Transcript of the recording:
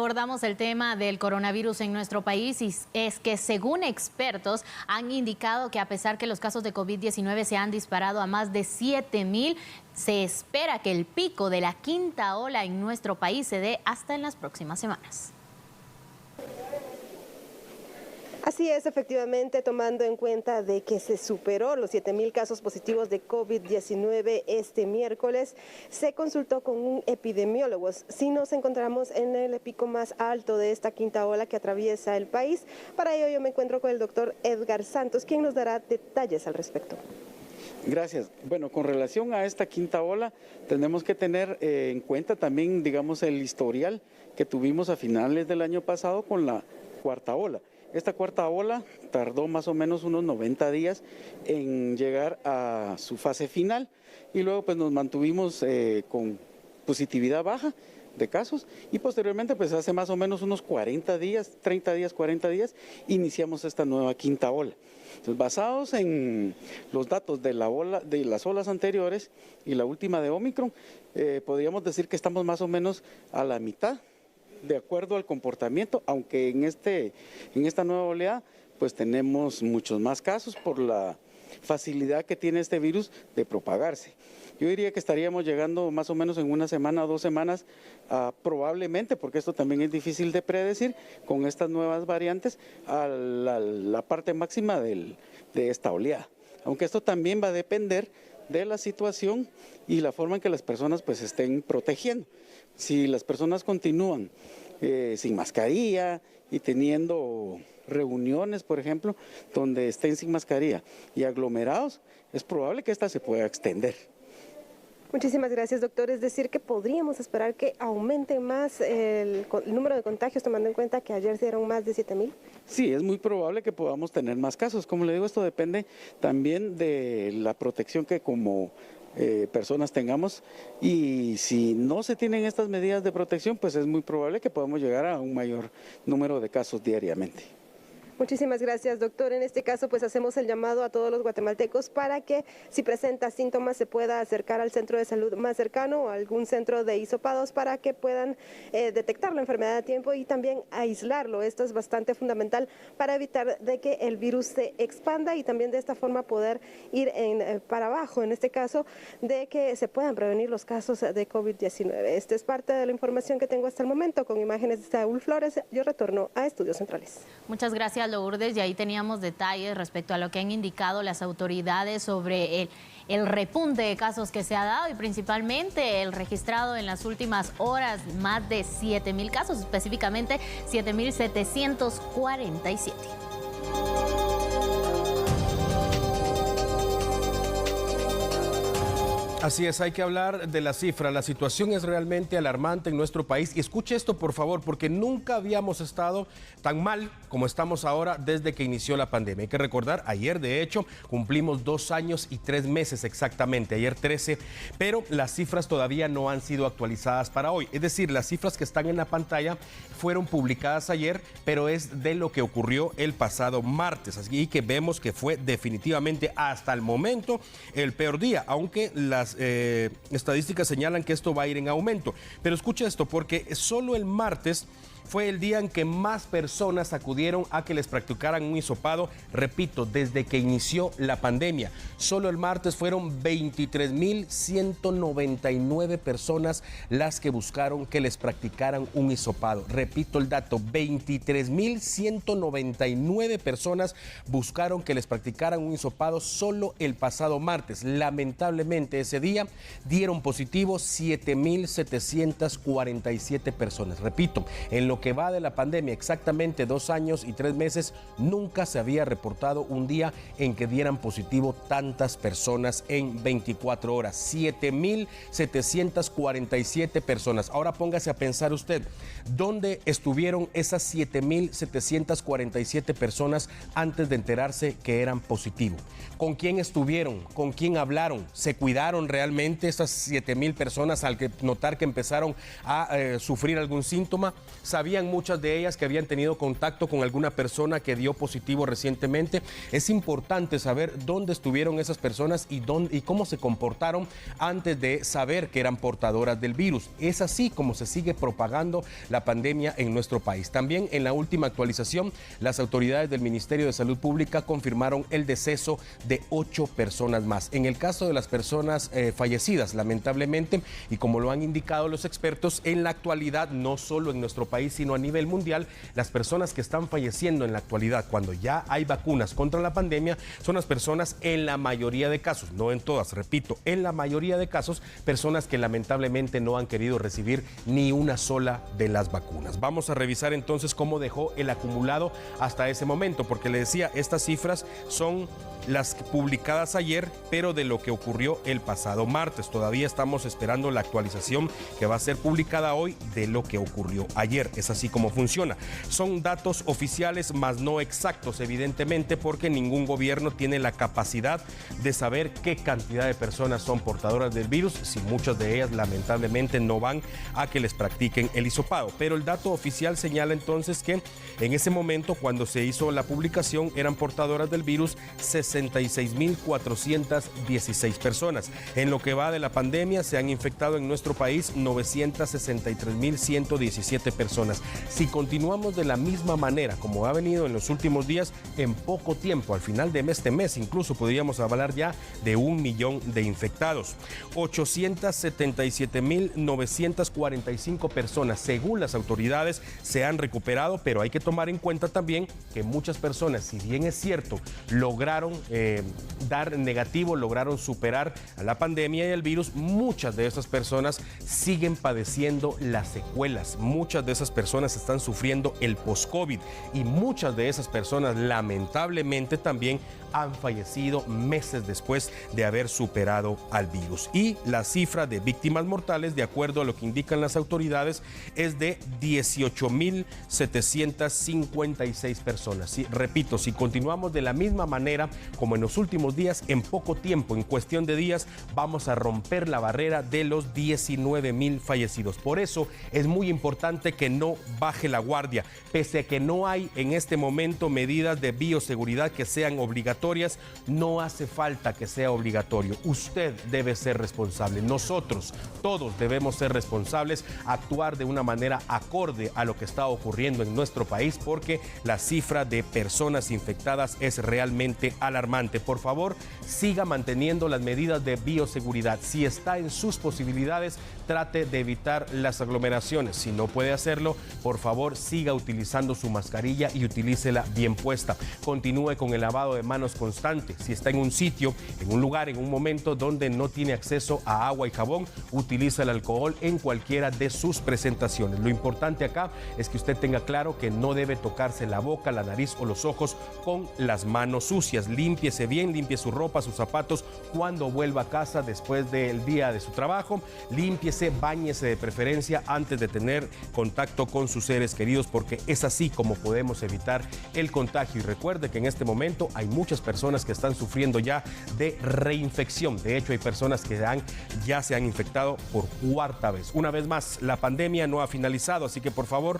abordamos el tema del coronavirus en nuestro país y es que según expertos han indicado que a pesar que los casos de COVID-19 se han disparado a más de 7,000, se espera que el pico de la quinta ola en nuestro país se dé hasta en las próximas semanas. Así es, efectivamente, tomando en cuenta de que se superó los 7,000 casos positivos de COVID-19 este miércoles, se consultó con un epidemiólogo si nos encontramos en el pico más alto de esta quinta ola que atraviesa el país. Para ello yo me encuentro con el doctor Edgar Santos, quien nos dará detalles al respecto. Gracias. Bueno, con relación a esta quinta ola, tenemos que tener en cuenta también, digamos, el historial que tuvimos a finales del año pasado con la cuarta ola. Esta cuarta ola tardó más o menos unos 90 días en llegar a su fase final y luego pues nos mantuvimos con positividad baja de casos y posteriormente pues hace más o menos unos 40 días, 30 días, 40 días, iniciamos esta nueva quinta ola. Entonces, basados en los datos de las olas anteriores y la última de Omicron, podríamos decir que estamos más o menos a la mitad de acuerdo al comportamiento, aunque en esta nueva oleada pues tenemos muchos más casos por la facilidad que tiene este virus de propagarse. Yo diría que estaríamos llegando más o menos en una semana o 2 semanas, probablemente, porque esto también es difícil de predecir, con estas nuevas variantes, a la parte máxima de esta oleada. Aunque esto también va a depender de la situación y la forma en que las personas pues estén protegiendo. Si las personas continúan sin mascarilla y teniendo reuniones, por ejemplo, donde estén sin mascarilla y aglomerados, es probable que esta se pueda extender. Muchísimas gracias, doctor. Es decir, que podríamos esperar que aumente más el número de contagios, tomando en cuenta que ayer se dieron más de 7,000. Sí, es muy probable que podamos tener más casos. Como le digo, esto depende también de la protección que como personas tengamos, y si no se tienen estas medidas de protección, pues es muy probable que podamos llegar a un mayor número de casos diariamente. Muchísimas gracias, doctor. En este caso, pues hacemos el llamado a todos los guatemaltecos para que si presenta síntomas se pueda acercar al centro de salud más cercano o a algún centro de hisopados para que puedan detectar la enfermedad a tiempo y también aislarlo. Esto es bastante fundamental para evitar de que el virus se expanda y también de esta forma poder ir para abajo, en este caso, de que se puedan prevenir los casos de COVID-19. Esta es parte de la información que tengo hasta el momento. Con imágenes de Saúl Flores, yo retorno a Estudios Centrales. Muchas gracias, Lourdes, y ahí teníamos detalles respecto a lo que han indicado las autoridades sobre el repunte de casos que se ha dado y principalmente el registrado en las últimas horas, más de 7,000 casos, específicamente 7,747. Así es, hay que hablar de la cifra. La situación es realmente alarmante en nuestro país. Y escuche esto, por favor, porque nunca habíamos estado tan mal como estamos ahora desde que inició la pandemia. Hay que recordar, ayer de hecho cumplimos 2 años y 3 meses exactamente, ayer 13, pero las cifras todavía no han sido actualizadas para hoy. Es decir, las cifras que están en la pantalla fueron publicadas ayer, pero es de lo que ocurrió el pasado martes. Así que vemos que fue definitivamente hasta el momento el peor día, aunque las estadísticas señalan que esto va a ir en aumento. Pero escucha esto, porque solo el martes fue el día en que más personas acudieron a que les practicaran un hisopado. Repito, desde que inició la pandemia. Solo el martes fueron 23,199 personas las que buscaron que les practicaran un hisopado. Repito el dato, 23,199 personas buscaron que les practicaran un hisopado solo el pasado martes. Lamentablemente ese día dieron positivo 7,747 personas. Repito, en lo que va de la pandemia, exactamente 2 años y 3 meses, nunca se había reportado un día en que dieran positivo tantas personas en 24 horas. 7,747 personas. Ahora póngase a pensar usted, ¿dónde estuvieron esas 7,747 personas antes de enterarse que eran positivos? ¿Con quién estuvieron? ¿Con quién hablaron? ¿Se cuidaron realmente esas 7,000 personas al notar que empezaron a sufrir algún síntoma? sabían muchas de ellas que habían tenido contacto con alguna persona que dio positivo recientemente. Es importante saber dónde estuvieron esas personas y cómo se comportaron antes de saber que eran portadoras del virus. Es así como se sigue propagando la pandemia en nuestro país. También en la última actualización, las autoridades del Ministerio de Salud Pública confirmaron el deceso de 8 personas más. En el caso de las personas fallecidas, lamentablemente, y como lo han indicado los expertos, en la actualidad, no solo en nuestro país, sino a nivel mundial, las personas que están falleciendo en la actualidad, cuando ya hay vacunas contra la pandemia, son las personas en la mayoría de casos, no en todas, repito, en la mayoría de casos, personas que lamentablemente no han querido recibir ni una sola de las vacunas. Vamos a revisar entonces cómo dejó el acumulado hasta ese momento, porque le decía, estas cifras son las publicadas ayer, pero de lo que ocurrió el pasado martes. Todavía estamos esperando la actualización que va a ser publicada hoy de lo que ocurrió ayer. Es así como funciona. Son datos oficiales, más no exactos, evidentemente, porque ningún gobierno tiene la capacidad de saber qué cantidad de personas son portadoras del virus, si muchas de ellas lamentablemente no van a que les practiquen el hisopado. Pero el dato oficial señala entonces que en ese momento, cuando se hizo la publicación, eran portadoras del virus 66.416 personas. En lo que va de la pandemia, se han infectado en nuestro país 963.117 personas. Si continuamos de la misma manera como ha venido en los últimos días, en poco tiempo, al final de este mes, incluso podríamos hablar ya de 1 millón de infectados. 877.945 personas, según las autoridades, se han recuperado, pero hay que tomar en cuenta también que muchas personas, si bien es cierto, lograron dar negativo, lograron superar a la pandemia y el virus, muchas de esas personas siguen padeciendo las secuelas. Muchas de esas personas están sufriendo el post-COVID y muchas de esas personas lamentablemente también han fallecido meses después de haber superado al virus. Y la cifra de víctimas mortales, de acuerdo a lo que indican las autoridades, es de 18.756 personas. Sí, repito, si continuamos de la misma manera como en los últimos días, en poco tiempo, en cuestión de días, vamos a romper la barrera de los 19.000 fallecidos. Por eso es muy importante que no baje la guardia, pese a que no hay en este momento medidas de bioseguridad que sean obligatorias. No hace falta que sea obligatorio. Usted debe ser responsable. Nosotros, todos debemos ser responsables, actuar de una manera acorde a lo que está ocurriendo en nuestro país, porque la cifra de personas infectadas es realmente alarmante. Por favor, siga manteniendo las medidas de bioseguridad. Si está en sus posibilidades, trate de evitar las aglomeraciones. Si no puede hacerlo, por favor, siga utilizando su mascarilla y utilícela bien puesta. Continúe con el lavado de manos constante. Si está en un sitio, en un lugar, en un momento donde no tiene acceso a agua y jabón, utiliza el alcohol en cualquiera de sus presentaciones. Lo importante acá es que usted tenga claro que no debe tocarse la boca, la nariz o los ojos con las manos sucias. Límpiese bien, limpie su ropa, sus zapatos cuando vuelva a casa después del día de su trabajo. Límpiese, báñese de preferencia antes de tener contacto con sus seres queridos, porque es así como podemos evitar el contagio. Y recuerde que en este momento hay muchas personas que están sufriendo ya de reinfección. De hecho, hay personas que ya se han infectado por 4ª vez. Una vez más, la pandemia no ha finalizado, así que por favor,